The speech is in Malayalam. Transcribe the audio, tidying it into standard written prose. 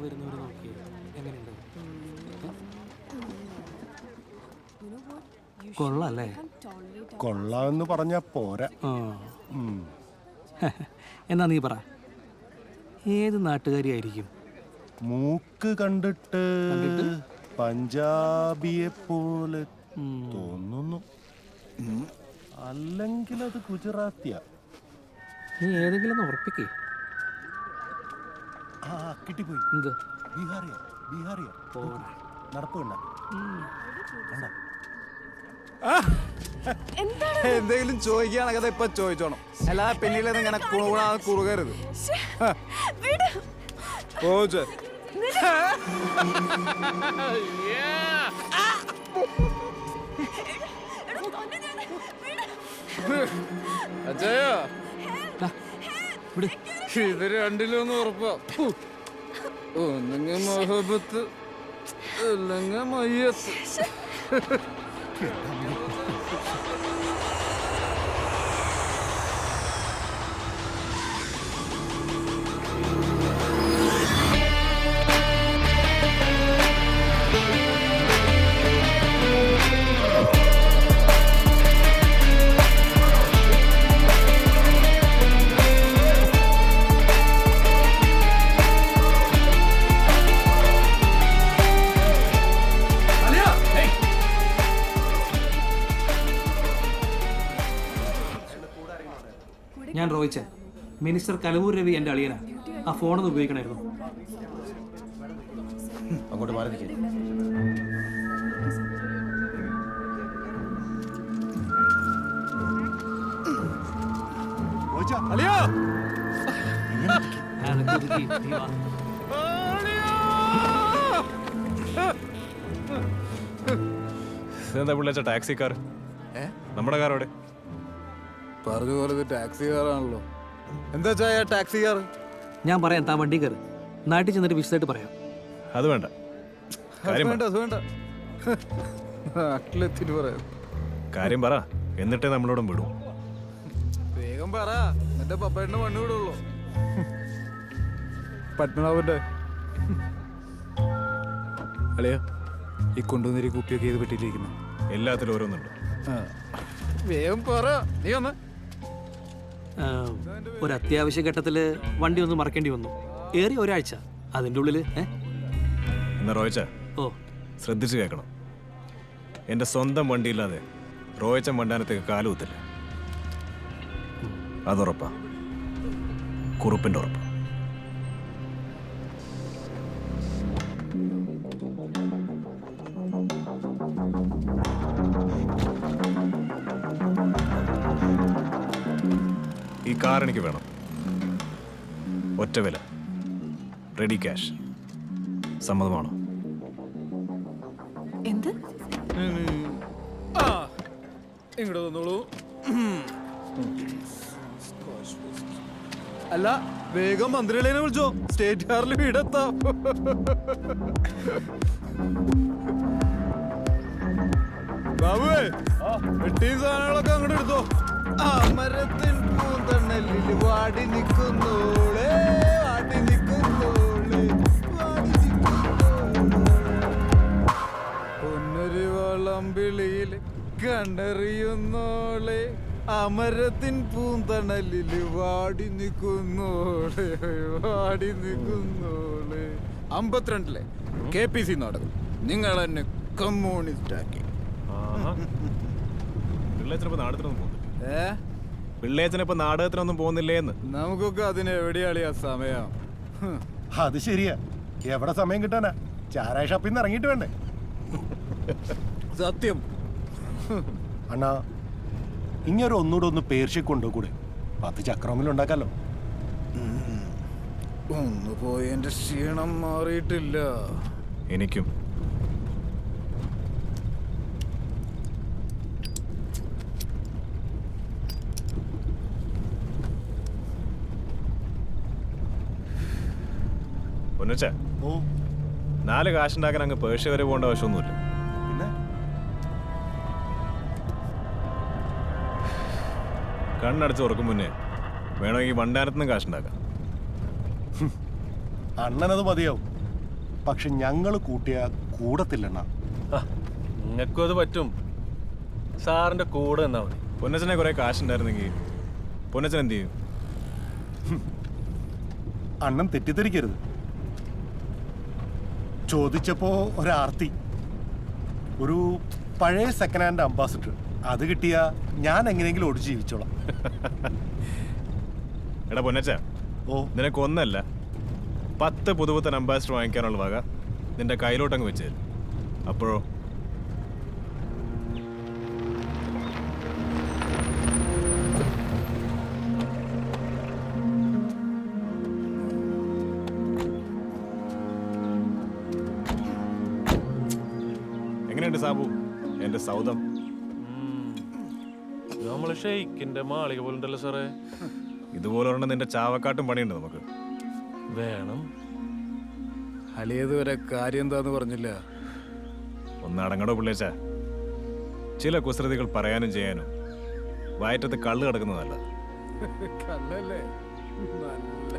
വരുന്നവർ നോക്കി എങ്ങനെയുണ്ട്? കൊള്ളാല്ലേ? കൊള്ളാമെന്ന് പറഞ്ഞാ പോരാ. എന്നാ നീ പറ, ഏത് നാട്ടുകാരിയായിരിക്കും? മൂക്ക് കണ്ടിട്ട് പഞ്ചാബിയെ പോലെ തോന്നുന്നു, അല്ലെങ്കിൽ അത് ഗുജറാത്തിയാ. നീ ഏതെങ്കിലും ഉറപ്പിക്കേ. ആ കിട്ടിപ്പോയി. എന്ത്? ബീഹാറിയാ, ബീഹാറിയാ. നടപ്പ് കണ്ട എന്തെങ്കിലും ചോദിക്കുകയാണെങ്കിൽ ഇപ്പൊ ചോദിച്ചോണം, അല്ലാതെ പിന്നീട് ഇങ്ങനെ കുണുകുണാന്ന് കുറുകരുത്. അച്ഛയോ ഇത് രണ്ടിലൊന്നും ഉറപ്പാ. ഒന്നെങ്കിൽ മൊഹബത്ത് അല്ലെങ്കിൽ മയ്യത്ത്. ഞാൻ റോയിച്ചൻ, മിനിസ്റ്റർ കലവൂർ രവി എൻ്റെ അളിയനാ. ആ ഫോണൊന്ന് ഉപയോഗിക്കണമായിരുന്നു. അങ്ങോട്ട് മാറി നിൽക്കേ. എന്താ പിള്ളേച്ച ടാക്സി കാർ? നമ്മുടെ കാർ അവിടെ പറഞ്ഞു പോലെ ടാക്സി കാറാണല്ലോ. എന്താ ചായ ടാക്സി കാർ? ഞാൻ പറയാം, താൻ വണ്ടി കയറി. നാട്ടിൽ ചെന്നിട്ട് വിശദമായിട്ട് പറയാം. അത് വേണ്ട, അത് വേണ്ട. നാട്ടിലെത്തിട്ട് പറയാം. കാര്യം പറ, എന്നിട്ടേ നമ്മളോടും വിടും. വേഗം പറ, എന്നിട്ട് പപ്പേന്റെ മണ്ണ് വിടുള്ളൂ. പത്മനാഭന്റെ അളിയാ, ഈ കൊണ്ടുവന്നൊരു കുപ്പിയൊക്കെ ചെയ്ത് പെട്ടിട്ടിരിക്കുന്നു. എല്ലാത്തിലും ഓരോന്നുണ്ട്. വേഗം പറ. നീ വന്ന് ഒരു അത്യാവശ്യ ഘട്ടത്തിൽ വണ്ടി ഒന്ന് മറക്കേണ്ടി വന്നു. ഏറി ഒരാഴ്ച അതിൻ്റെ ഉള്ളിൽ. എന്നാ റോയച്ച, ഓ ശ്രദ്ധിച്ചു കേൾക്കണം. എൻ്റെ സ്വന്തം വണ്ടിയില്ലാതെ റോയച്ചൻ വണ്ടാനത്തേക്ക് കാലുകുത്തില്ല. അതുറപ്പാ, കുറുപ്പിൻ്റെ ഉറപ്പ്. ഈ കാർ എനിക്ക് വേണം. ഒറ്റ വില, റെഡി ക്യാഷ്. സമ്മതമാണോ? എന്ത്? ഇങ്ങോട്ട് തന്നോളൂ. അല്ല, വേഗം മന്ത്രികളെ വിളിച്ചോ, സ്റ്റേറ്റ് കാറിൽ വീടെത്താം. ബാബുവേ, വെട്ടി സാധനങ്ങളൊക്കെ അങ്ങോട്ട് എടുത്തോ. അമരത്തിൻ പൂന്തണ്ണലിൽ വാടി നിൽക്കുന്നോളെ, വാടി നിൽക്കുന്നോളെ, വാടി നിൽക്കുന്നോളെ. പൊന്നൊരു വളമ്പിളിയിൽ കണ്ടറിയുന്നോളെ, അമരത്തിൻ പൂന്തണലിൽ വാടി നിൽക്കുന്നോളെ, വാടി നിൽക്കുന്നോളെ. 52-ലെ KPC നാടകം നിങ്ങൾ എന്നെ കമ്മ്യൂണിസ്റ്റ് ആക്കി. പിള്ളേച്ചനിപ്പോ നാടകത്തിനൊന്നും പോകുന്നില്ല. പിള്ളേച്ചനിപ്പോ നാടകത്തിനൊന്നും പോകുന്നില്ലേന്ന്. നമുക്കൊക്കെ അതിന് എവിടെയാളിയാ സമയം? അത് ശരിയാ, എവിടെ സമയം കിട്ടാനാ? ചാരായ ഷാപ്പിൽ നിന്ന് ഇറങ്ങിയിട്ട് വേണ്ടേ? സത്യം. അണ്ണാ, ഇങ്ങനെ ഒന്നുകൂടെ ഒന്ന് പേർഷ്യ കൊണ്ടുകൂടെ? 10 ചക്രമെങ്കിലും ഉണ്ടാക്കാലോ. ഒന്ന് പോയി എന്റെ ക്ഷീണം മാറിയിട്ടില്ല. എനിക്കും. പൊന്നച്ച, 4 കാശുണ്ടാക്കാൻ അങ്ങ് പേർഷ്യ വരെ പോകേണ്ട ആവശ്യമൊന്നുമില്ല. പിന്നെ കണ്ണടച്ച് ഉറക്കും മുന്നേ വേണമെങ്കിൽ വണ്ടാനത്തുനിന്ന് കാശുണ്ടാക്കാം. അണ്ണനത് മതിയാവും. പക്ഷെ ഞങ്ങൾ കൂട്ടിയ കൂടത്തില്ലെണ്ണ. നിങ്ങൾക്കും അത് പറ്റും. സാറിന്റെ കൂടെ എന്നാ മതി. പൊന്നച്ചനെ കുറെ കാശുണ്ടായിരുന്നെങ്കിൽ പൊന്നച്ചൻ എന്ത് ചെയ്യും? അണ്ണൻ തെറ്റിദ്ധരിക്കരുത്. ചോദിച്ചപ്പോ ഒരാർത്തി, ഒരു പഴയ സെക്കൻഡ് ഹാൻഡ് അംബാസിഡർ, അത് കിട്ടിയാ ഞാൻ എങ്ങനെയെങ്കിലും ഓടി ജീവിച്ചോളാം. എടാ പൊന്നച്ച, ഓ നിനക്ക് ഒന്നല്ല 10 പുതുപുത്തൻ അംബാസിഡർ വാങ്ങിക്കാനുള്ള വക നിന്റെ കയ്യിലോട്ടങ്ങ് വെച്ച് തരും. അപ്പോഴോ? എങ്ങനെയുണ്ട് സാബു എന്റെ സൗദം? നമ്മള് ഷെയ്ക്കിന്റെ മാളിക പോലുണ്ടല്ലോ സാറേ. ഇതുപോലെ ഒരെണ്ണം നിന്റെ ചാവക്കാട്ടും പണിയുണ്ട് നമുക്ക്. വേണം. അലിയത് വരെ കാര്യം എന്താന്ന് പറഞ്ഞില്ല. ഒന്ന് അടങ്ങടോ പിള്ളേച്ച. ചില കുസൃതികൾ പറയാനും ചെയ്യാനും വയറ്റത്ത് കള്ള് കിടക്കുന്നതല്ല. കല്ലല്ലേ? നല്ല